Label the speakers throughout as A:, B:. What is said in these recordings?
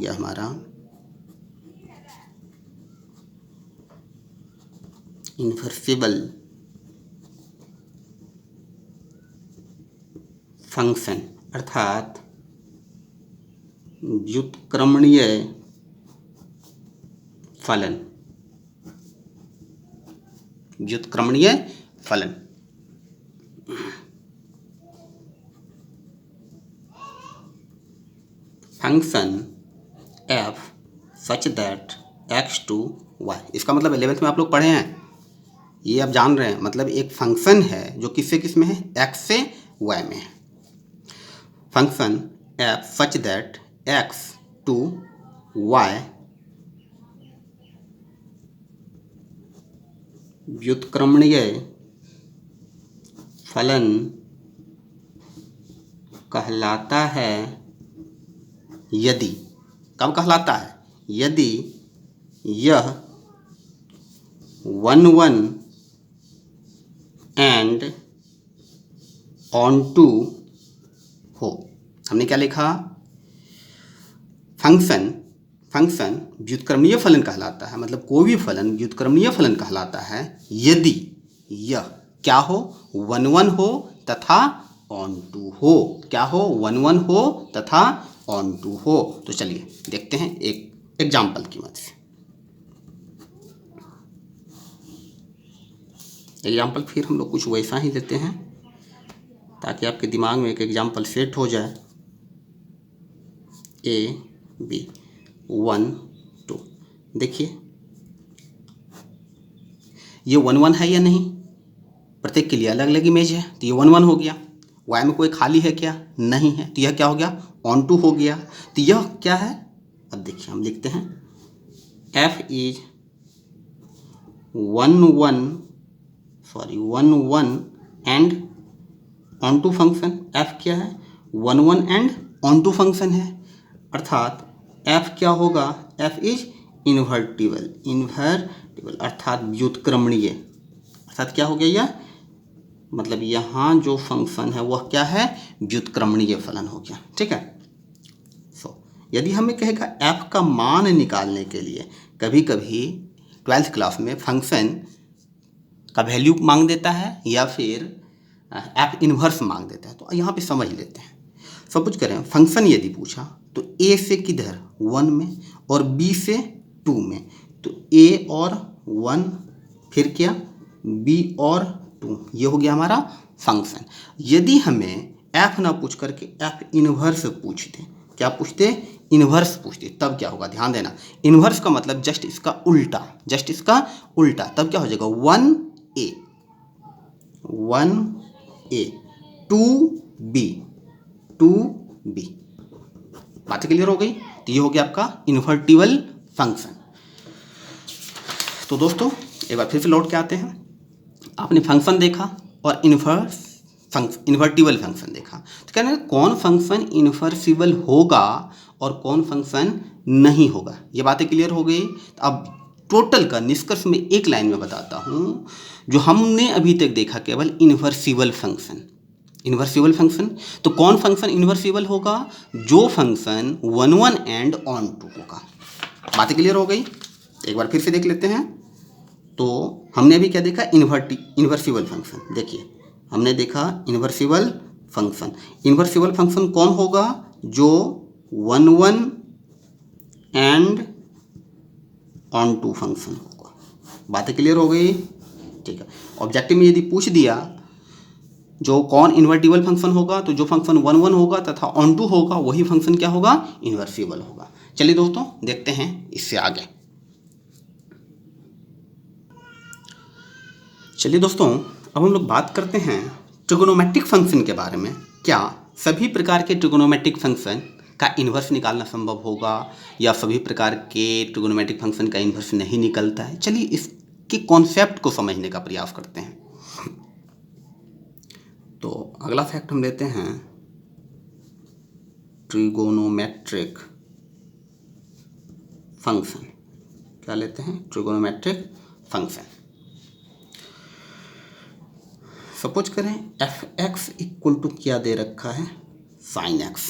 A: गया हमारा इन्वर्सिबल फंक्शन अर्थात व्युत्क्रमणीय फलन। व्युत्क्रमणीय फलन function f such that x to y। इसका मतलब 11th में आप लोग पढ़े हैं, ये आप जान रहे हैं। मतलब एक फंक्शन है जो किससे किस में है, x से y में है। Function f such that x to y व्युत्क्रमणीय फलन कहलाता है यदि, कब कहलाता है, यदि यह 1 1 एंड ऑन टू हो। हमने क्या लिखा, फंक्शन व्युत्क्रमणीय फलन कहलाता है, मतलब कोई भी फलन व्युत्क्रमणीय फलन कहलाता है यदि यह क्या हो, 1 1 हो तथा ऑन टू हो। क्या हो, 1 1 हो तथा ऑन टू हो। तो चलिए देखते हैं एक एग्जाम्पल की मदद से। एग्जाम्पल फिर हम लोग कुछ वैसा ही लेते हैं ताकि आपके दिमाग में एक एग्जाम्पल सेट हो जाए। A B 1 2, देखिए ये 1 1 है या नहीं, प्रत्येक के लिए अलग अलग इमेज है, तो ये 1 1 हो गया। y में कोई खाली है क्या, नहीं है, तो यह क्या हो गया, ऑन टू हो गया। तो यह क्या है, अब देखिए हम लिखते हैं f is 1 1 and onto function. f क्या है, 1 1 एंड ऑन टू फंक्शन है, अर्थात f क्या होगा, f इज इन्वर्टिबल अर्थात व्युत्क्रमणीय। अर्थात क्या हो गया यह, मतलब यहाँ जो फंक्शन है वह क्या है, व्युत्क्रमणीय फलन हो गया। ठीक है। यदि हमें कहेगा f का मान निकालने के लिए, कभी कभी 12th क्लास में फंक्शन का वैल्यू मांग देता है या फिर f इन्वर्स मांग देता है, तो यहाँ पे समझ लेते हैं। सपोज करें फंक्शन यदि पूछा तो a से किधर 1 में और b से 2 में, तो a और 1 फिर क्या b और 2, ये हो गया हमारा फंक्शन। यदि हमें f ना पूछ करके f इन्वर्स पूछते, क्या पूछते, इन्वर्स पूछते, तब क्या होगा, ध्यान देना। इन्वर्स का मतलब जस्ट इसका उल्टा, तब क्या हो जाएगा 1a 2b। बात क्लियर हो गई। तो ये हो गया आपका इन्वर्टिबल फंक्शन। तो दोस्तों एक बार फिर से लौट के आते हैं। आपने फंक्शन देखा और इन्वर्टिबल फंक्शन देखा, तो कहना है कौन फंक्शन इन्वर्सिबल होगा और कौन फंक्शन नहीं होगा। ये बातें क्लियर हो गई। तो अब टोटल का निष्कर्ष में एक लाइन में बताता हूँ। जो हमने अभी तक देखा केवल इन्वर्सिबल फंक्शन, तो कौन फंक्शन इन्वर्सिबल होगा, जो फंक्शन 1 1 एंड ऑन टू होगा। बातें क्लियर हो गई। एक बार फिर से देख लेते हैं। तो हमने अभी क्या देखा, इन्वर्सिबल फंक्शन। देखिए हमने देखा इन्वर्सिबल फंक्शन कौन होगा, जो 1 1 एंड ऑन टू फंक्शन होगा। बातें क्लियर हो गई। ठीक है। ऑब्जेक्टिव में यदि पूछ दिया जो कौन इन्वर्टिबल फंक्शन होगा, तो जो फंक्शन 1 1 होगा तथा ऑन टू होगा वही फंक्शन क्या होगा, इन्वर्सिबल होगा। चलिए दोस्तों देखते हैं इससे आगे। चलिए दोस्तों अब हम लोग बात करते हैं ट्रिगोनोमेट्रिक फंक्शन के बारे में। क्या सभी प्रकार के ट्रिगोनोमेट्रिक फंक्शन का इन्वर्स निकालना संभव होगा या सभी प्रकार के ट्रिगोनोमेट्रिक फंक्शन का इन्वर्स नहीं निकलता है। चलिए इसके कॉन्सेप्ट को समझने का प्रयास करते हैं। तो अगला फैक्ट हम लेते हैं ट्रिगोनोमेट्रिक फंक्शन। क्या लेते हैं, ट्रिगोनोमेट्रिक फंक्शन। सपोज करें एफ एक्स इक्वल टू क्या दे रखा है, साइन एक्स।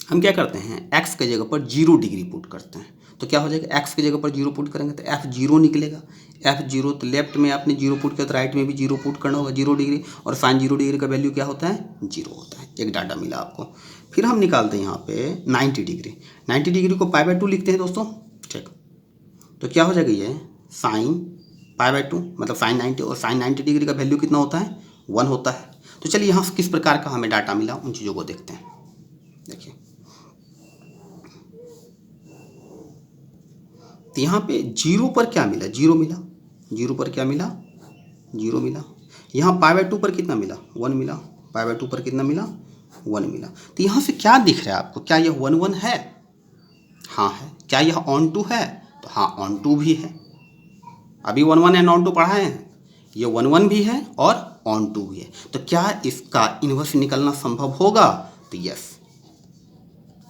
A: हम क्या करते हैं, एक्स के जगह पर 0 डिग्री पुट करते हैं। तो क्या हो जाएगा, एक्स की जगह पर 0 पुट करेंगे तो F0 निकलेगा। F0 तो लेफ्ट में आपने 0 पुट किया तो राइट में भी 0 पुट करना होगा, 0 डिग्री। और साइन 0 डिग्री का वैल्यू क्या होता है, 0 होता है। एक डाटा मिला आपको। फिर हम निकालते हैं यहाँ पे 90 डिग्री। 90 डिग्री को π/2 लिखते हैं दोस्तों, ठीक। तो क्या हो जाएगा, ये साइन π/2 मतलब साइन 90, और साइन 90 डिग्री का वैल्यू कितना होता है, 1 होता है। तो चलिए यहाँ किस प्रकार का हमें डाटा मिला उन चीज़ों को देखते हैं। देखिए तो यहाँ पे 0 पर क्या मिला, 0 मिला। 0 पर क्या मिला, 0 मिला। यहाँ π/2 पर कितना मिला, 1 मिला। π/2 पर कितना मिला, 1 मिला। तो यहाँ से क्या दिख रहा है आपको, क्या यह 1 1 है, हाँ है। क्या यह ऑन टू है, तो हाँ ऑन टू भी है। अभी 1 1 एंड ऑन टू पढ़ाए हैं, ये 1 1 भी है और ऑन टू भी है। तो क्या इसका इन्वर्स निकलना संभव होगा, तो यस,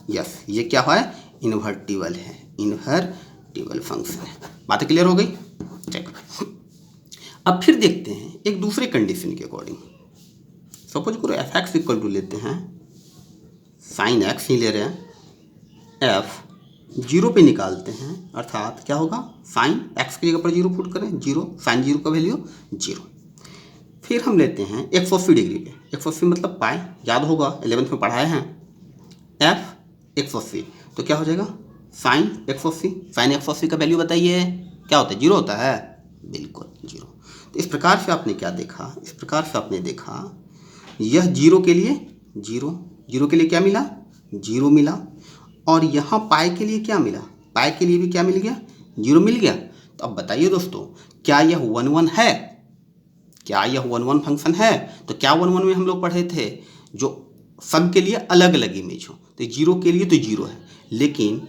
A: यस ये क्या है, इन्वर्टिबल है, इन्वर्टिबल फंक्शन है। बातें क्लियर हो गई, चेक। अब फिर देखते हैं एक दूसरे कंडीशन के अकॉर्डिंग। सपोज करो f(x) इक्वल टू लेते हैं साइन x ही ले रहे हैं, f 0 पे निकालते हैं, अर्थात क्या होगा, साइन x की जगह पर 0 पुट करें, 0, साइन 0 का वैल्यू 0। फिर हम लेते हैं 180 डिग्री पे, 180 मतलब पाई, याद होगा 11th में पढ़ाए हैं, f 180। तो क्या हो जाएगा, साइन 180, साइन 180 का वैल्यू बताइए क्या होता है, 0 होता है, बिल्कुल 0। तो इस प्रकार से आपने क्या देखा, इस प्रकार से आपने देखा यह 0 के लिए 0, 0 के लिए क्या मिला, 0 मिला। और यहाँ पाई के लिए क्या मिला, पाई के लिए भी क्या मिल गया, 0 मिल गया। तो अब बताइए दोस्तों, क्या यह 1 1 है, क्या यह 1 1 फंक्शन है। तो क्या 1 1 में हम लोग पढ़े थे, जो सब के लिए अलग अलग इमेज हो। तो 0 के लिए तो 0 है, लेकिन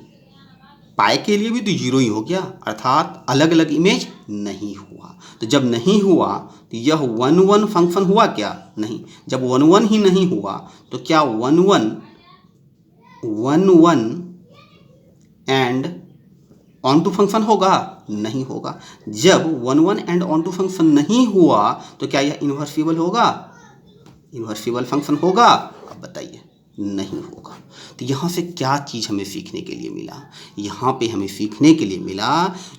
A: पाई के लिए भी तो 0 ही हो गया, अर्थात अलग अलग इमेज नहीं हुआ। तो जब नहीं हुआ तो यह 1 1 फंक्शन हुआ क्या, नहीं। जब 1 1 ही नहीं हुआ तो क्या 1 1 एंड ऑन टू फंक्शन होगा, नहीं होगा। जब 1 1 एंड ऑन टू फंक्शन नहीं हुआ तो क्या यह इन्वर्सिबल होगा, इन्वर्सिबल फंक्शन होगा, अब बताइए, नहीं होगा। तो यहाँ से क्या चीज़ हमें सीखने के लिए मिला, यहाँ पे हमें सीखने के लिए मिला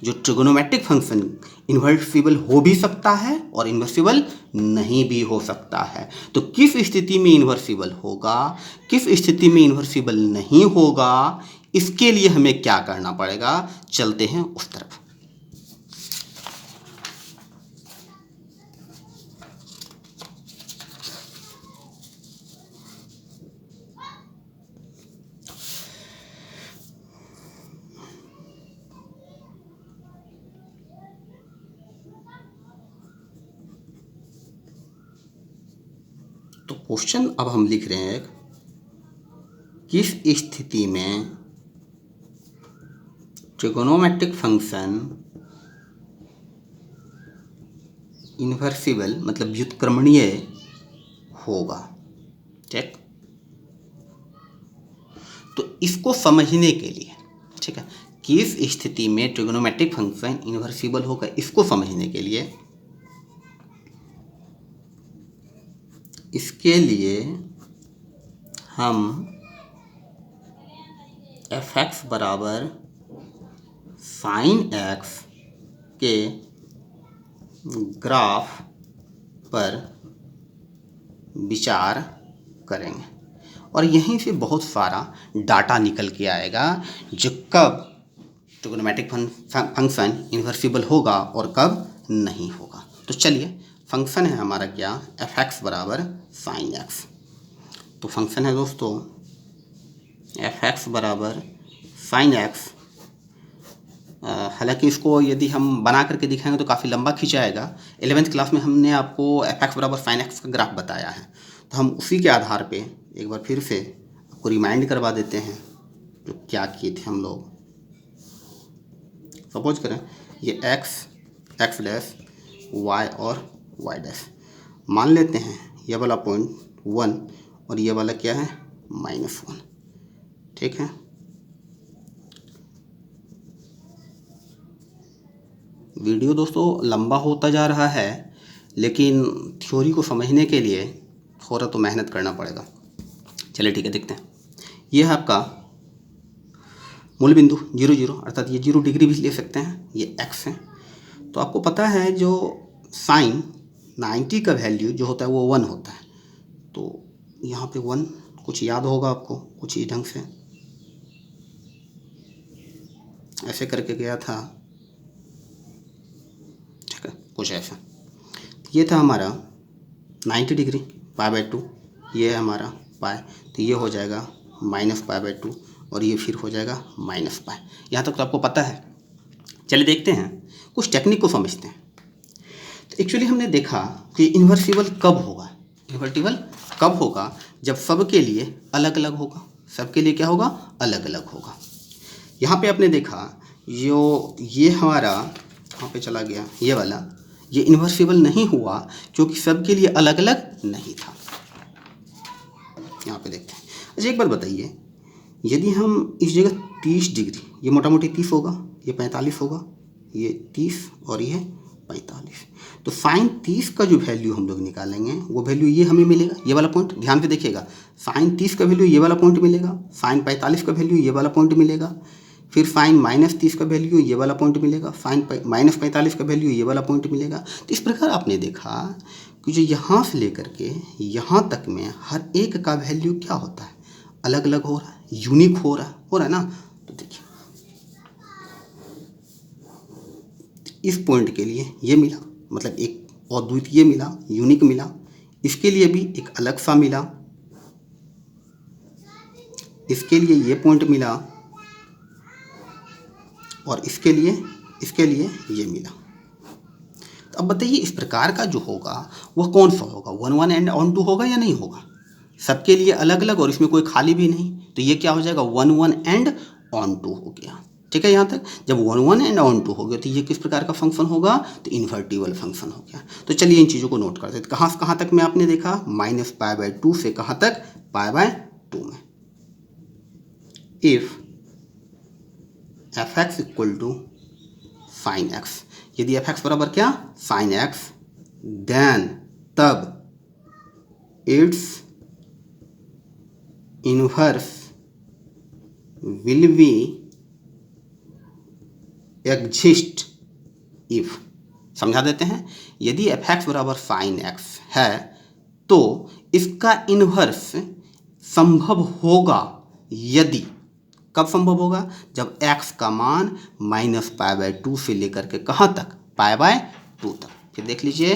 A: जो ट्रिगोनोमेट्रिक फंक्शन इन्वर्सिबल हो भी सकता है और इन्वर्सिबल नहीं भी हो सकता है। तो किस स्थिति में इन्वर्सिबल होगा, किस स्थिति में इन्वर्सिबल नहीं होगा, इसके लिए हमें क्या करना पड़ेगा, चलते हैं उस तरफ। तो क्वेश्चन अब हम लिख रहे हैं, किस स्थिति में ट्रिगोनोमेट्रिक फंक्शन इन्वर्सिबल मतलब व्युत्क्रमणीय होगा, ठीक। तो इसको समझने के लिए, ठीक है, किस स्थिति में ट्रिगोनोमेट्रिक फंक्शन इन्वर्सिबल होगा, इसको समझने के लिए, इसके लिए हम f(x) बराबर साइन x के ग्राफ पर विचार करेंगे और यहीं से बहुत सारा डाटा निकल के आएगा जो कब ट्रिगोनोमेट्रिक फंक्शन इन्वर्सिबल होगा और कब नहीं होगा। तो चलिए, फंक्शन है हमारा क्या, f(x) बराबर साइन x। तो फंक्शन है दोस्तों f(x) बराबर साइन x। हालांकि इसको यदि हम बना करके दिखाएंगे तो काफ़ी लंबा खिंचाएगा। 11th क्लास में हमने आपको f(x) बराबर साइन x का ग्राफ बताया है, तो हम उसी के आधार पे एक बार फिर से आपको रिमाइंड करवा देते हैं जो क्या किए थे हम लोग। सपोज करें ये x डैश y और y डैश मान लेते हैं, ये वाला पॉइंट 1 और ये वाला क्या है, -1, ठीक है। वीडियो दोस्तों लंबा होता जा रहा है, लेकिन थ्योरी को समझने के लिए थोड़ा तो मेहनत करना पड़ेगा। चलिए ठीक है, देखते हैं। ये है आपका मूल बिंदु 0 0, अर्थात ये 0 डिग्री भी ले सकते हैं, ये x है। तो आपको पता है जो साइन 90 का वैल्यू जो होता है वो 1 होता है। तो यहाँ पे 1 कुछ याद होगा आपको, कुछ इस ढंग से ऐसे करके गया था, ठीक है, कुछ ऐसा। ये था हमारा 90 डिग्री π/2, ये है हमारा पाई, तो ये हो जाएगा -π/2 और ये फिर हो जाएगा -π। यहाँ तक तो आपको पता है। चलिए देखते हैं, कुछ टेक्निक को समझते हैं। तो एक्चुअली हमने देखा कि इन्वर्सिबल कब होगा। इन्वर्टिबल कब होगा? जब सबके लिए अलग अलग होगा। सबके लिए क्या होगा? अलग अलग होगा। यहाँ पे आपने देखा जो ये हमारा कहाँ पे चला गया, ये वाला, ये इन्वर्सिबल नहीं हुआ क्योंकि सबके लिए अलग अलग नहीं था। यहाँ पे देखते हैं। अच्छा एक बात बताइए, यदि हम इस जगह 30 डिग्री, ये मोटा मोटी 30 होगा, ये 45 होगा, ये 30 और ये 45, तो साइन 30 का जो वैल्यू हम लोग निकालेंगे वो वैल्यू ये हमें मिलेगा, ये वाला पॉइंट ध्यान से देखिएगा। साइन 30 का वैल्यू ये वाला पॉइंट मिलेगा, साइन 45 का वैल्यू ये वाला पॉइंट मिलेगा, फिर साइन -30 का वैल्यू ये वाला पॉइंट मिलेगा, साइन -45 का वैल्यू ये वाला पॉइंट मिलेगा। तो इस प्रकार आपने देखा कि जो यहाँ से लेकर के यहाँ तक में हर एक का वैल्यू क्या होता है? अलग अलग हो रहा है, यूनिक हो रहा है ना। तो देखिए इस पॉइंट के लिए ये मिला, मतलब एक अद्वितीय मिला, यूनिक मिला। इसके लिए भी एक अलग सा मिला, इसके लिए ये पॉइंट मिला और इसके लिए ये मिला। तो अब बताइए इस प्रकार का जो होगा वह कौन सा होगा? 1 1 एंड ऑन 2 होगा या नहीं होगा? सबके लिए अलग अलग और इसमें कोई खाली भी नहीं, तो ये क्या हो जाएगा? 1 1 एंड ऑन 2 हो गया। ठीक है, यहाँ तक जब 1 1 एंड ऑन 2 हो गया तो ये किस प्रकार का फंक्शन होगा? तो इन्वर्टिबल फंक्शन हो गया। तो चलिए इन चीज़ों को नोट करते हैं। कहाँ से कहाँ तक में आपने देखा? -π/2 से कहाँ तक? π/2 में। If fx equal to sine x, यदि fx बराबर क्या? साइन x, देन तब it's inverse will be exist if. समझा देते हैं, यदि fx बराबर साइन x है तो इसका इनवर्स संभव होगा यदि, कब संभव होगा? जब x का मान -π/2 से लेकर के कहाँ तक? π/2 तक। फिर देख लीजिए,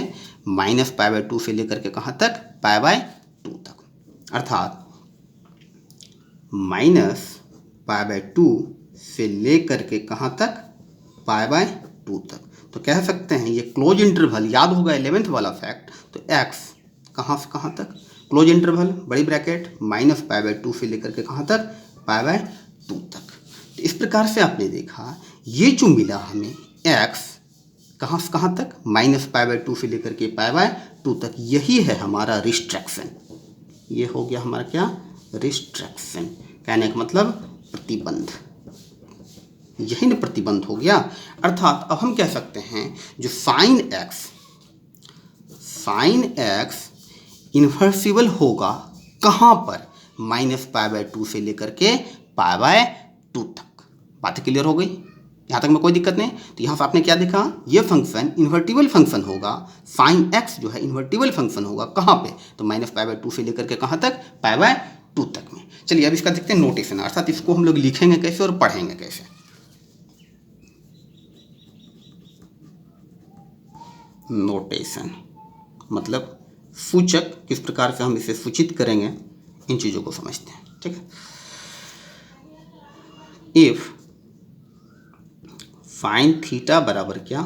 A: -π/2 से लेकर के कहाँ तक? π/2 तक, अर्थात -π/2 से लेकर के कहाँ तक? π/2 तक। तो कह सकते हैं ये क्लोज इंटरवल, याद होगा 11th वाला फैक्ट। तो x कहाँ से कहाँ तक? क्लोज इंटरवल बड़ी ब्रैकेट -π/2 से लेकर के कहाँ तक? π/2 तक। तो इस प्रकार से आपने देखा ये जो मिला हमें x कहाँ से कहाँ तक? -π/2 से लेकर के π/2 तक, यही है हमारा रिस्ट्रैक्शन। ये हो गया हमारा क्या? रिस्ट्रैक्शन। कहने का मतलब प्रतिबंध, यही ना प्रतिबंध हो गया। अर्थात अब हम कह सकते हैं जो साइन x इन्वर्सिबल होगा कहाँ पर? -π/2 से लेकर के π/2 तक। बात क्लियर हो गई? यहाँ तक में कोई दिक्कत नहीं। तो यहाँ से आपने क्या देखा? ये फंक्शन इन्वर्टिबल फंक्शन होगा, साइन x जो है इन्वर्टिबल फंक्शन होगा कहाँ पे? तो -π/2 से लेकर के कहाँ तक? π/2 तक में। चलिए अब इसका देखते हैं नोटेशन, अर्थात इसको हम लोग लिखेंगे कैसे और पढ़ेंगे कैसे। नोटेशन मतलब सूचक, किस प्रकार से हम इसे सूचित करेंगे, इन चीज़ों को समझते हैं। ठीक है, इफ साइन थीटा बराबर क्या?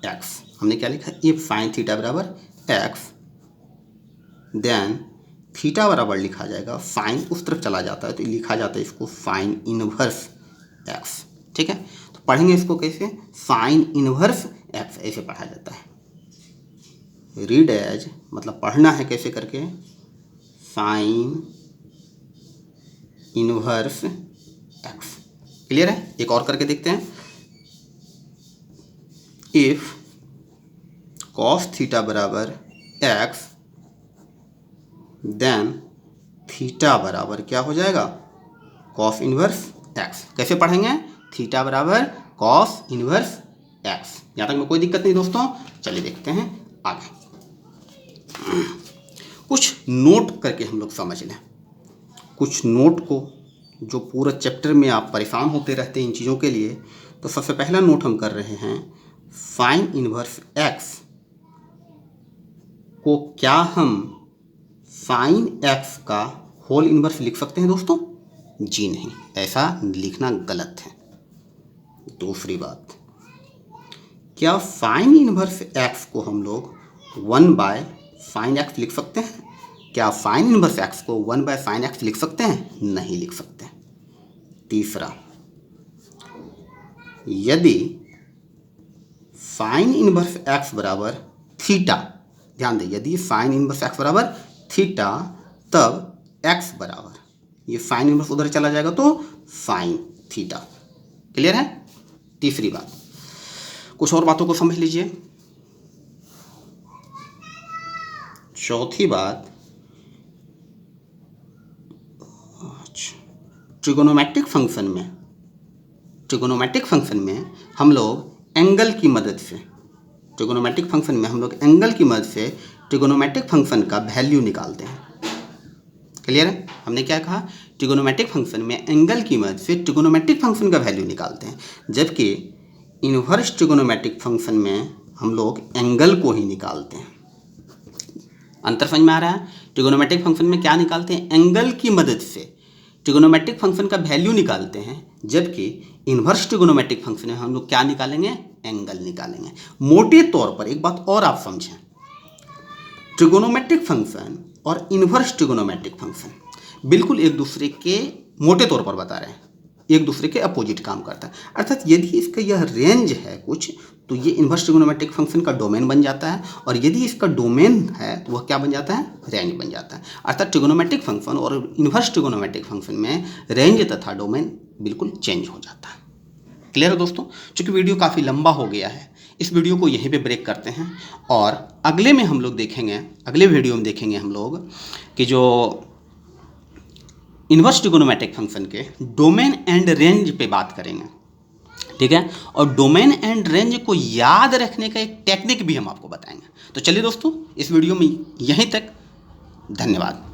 A: x, हमने क्या लिखा? इफ साइन थीटा बराबर x, देन थीटा बराबर लिखा जाएगा, साइन उस तरफ चला जाता है तो लिखा जाता है इसको साइन इनवर्स x। ठीक है, तो पढ़ेंगे इसको कैसे? साइन इनवर्स x ऐसे पढ़ा जाता है। रीड एज मतलब पढ़ना है कैसे करके? Sine inverse x। क्लियर है? एक और करके देखते हैं। इफ कॉस थीटा बराबर x, देन थीटा बराबर क्या हो जाएगा? Cos inverse x. कैसे पढ़ेंगे? थीटा बराबर कॉस इनवर्स एक्स। यहाँ तक में कोई दिक्कत नहीं दोस्तों। चलिए देखते हैं आगे। कुछ नोट करके हम लोग समझ लें। कुछ नोट को, जो पूरा चैप्टर में आप परेशान होते रहते हैं इन चीज़ों के लिए, तो सबसे पहला नोट हम कर रहे हैं, साइन इनवर्स एक्स को क्या हम साइन एक्स का होल इनवर्स लिख सकते हैं दोस्तों? जी नहीं, ऐसा लिखना गलत है। दूसरी बात, क्या साइन इनवर्स एक्स को हम लोग 1/sin x लिख सकते हैं? क्या साइन इनवर्स एक्स को 1/sin x लिख सकते हैं? नहीं लिख सकते। तीसरा, यदि साइन इनवर्स एक्स बराबर थीटा, ध्यान दें, यदि साइन इनवर्स एक्स बराबर थीटा, तब एक्स बराबर, ये साइन इनवर्स उधर चला जाएगा तो साइन थीटा। क्लियर है? तीसरी बात, कुछ और बातों को समझ लीजिए। चौथी बात, ट्रिगोनोमेट्रिक फंक्शन में हम लोग एंगल की मदद से, ट्रिगोनोमेट्रिक फंक्शन का वैल्यू निकालते हैं। क्लियर है? हमने क्या कहा? ट्रिगोनोमेट्रिक फंक्शन में एंगल की मदद से ट्रिगोनोमेट्रिक फंक्शन का वैल्यू निकालते हैं, जबकि इन्वर्स ट्रिगोनोमेट्रिक फंक्शन में हम लोग एंगल को ही निकालते हैं। अंतर समझ में आ रहा है? ट्रिगोनोमेट्रिक फंक्शन में क्या निकालते हैं? एंगल की मदद से ट्रिगोनोमेट्रिक फंक्शन का वैल्यू निकालते हैं, जबकि इन्वर्स ट्रिगोनोमेट्रिक फंक्शन में हम लोग क्या निकालेंगे? एंगल निकालेंगे। मोटे तौर पर एक बात और आप समझें, ट्रिगोनोमेट्रिक फंक्शन और इन्वर्स ट्रिगोनोमेट्रिक फंक्शन बिल्कुल एक दूसरे के, मोटे तौर पर बता रहे हैं, एक दूसरे के अपोजिट काम करता है। अर्थात यदि इसका यह रेंज है कुछ, तो ये इन्वर्स ट्रिगोनोमेट्रिक फंक्शन का डोमेन बन जाता है, और यदि इसका डोमेन है तो वह क्या बन जाता है? रेंज बन जाता है। अर्थात ट्रिगोनोमेट्रिक फंक्शन और इन्वर्स ट्रिगोनोमेट्रिक फंक्शन में रेंज तथा डोमेन बिल्कुल चेंज हो जाता है। क्लियर है दोस्तों? चूँकि वीडियो काफ़ी लंबा हो गया है, इस वीडियो को यहीं पे ब्रेक करते हैं, और अगले में हम लोग देखेंगे, अगले वीडियो में देखेंगे हम लोग कि जो इन्वर्स ट्रिगोनोमेट्रिक फंक्शन के डोमेन एंड रेंज पे बात करेंगे। ठीक है? और डोमेन एंड रेंज को याद रखने का एक टेक्निक भी हम आपको बताएंगे। तो चलिए दोस्तों, इस वीडियो में यहीं तक। धन्यवाद।